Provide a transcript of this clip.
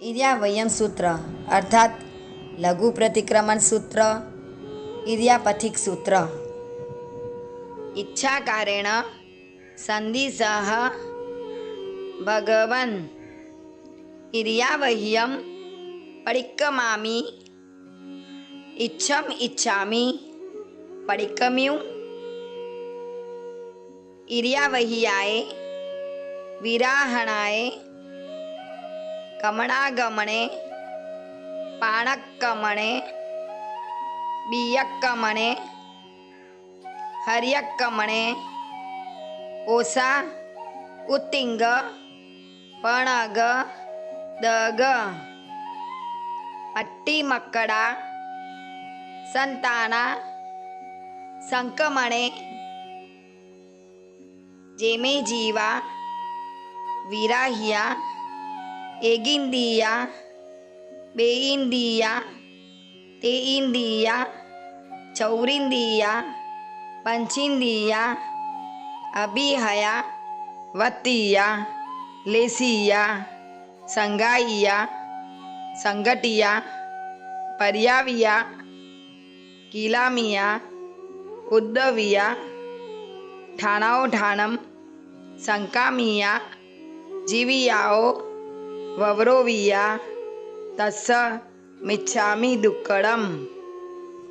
इर्यावयम सूत्र अर्थात लघु प्रतिक्रमण सूत्र इर्यापथिक सूत्र। इच्छाकारेण संधिसह भगवन् इर्यावह्यम परिक्रमामि इच्छम इच्छामि परिक्रम्यु। इर्यावह्याय विराहणाय कमणागमने पाणक्कमणे बियक्कमणे हर्यक्कमणे ओसा उत्तिंग पणग दग अट्टिमक्कड़ा संताना संकमणे जेमे जीवा विराह्या एगिंदिया बेइंदिया तेइंदिया चौरिंदिया पंचिंदिया अभिहया वत्तिया लेसिया संगाइया संगटिया पर्याविया किलामिया उद्दविया ठाणाओ ठाणम संकामिया जीवियाओ ववरोविया तस्स मिच्छामि दुक्कडम।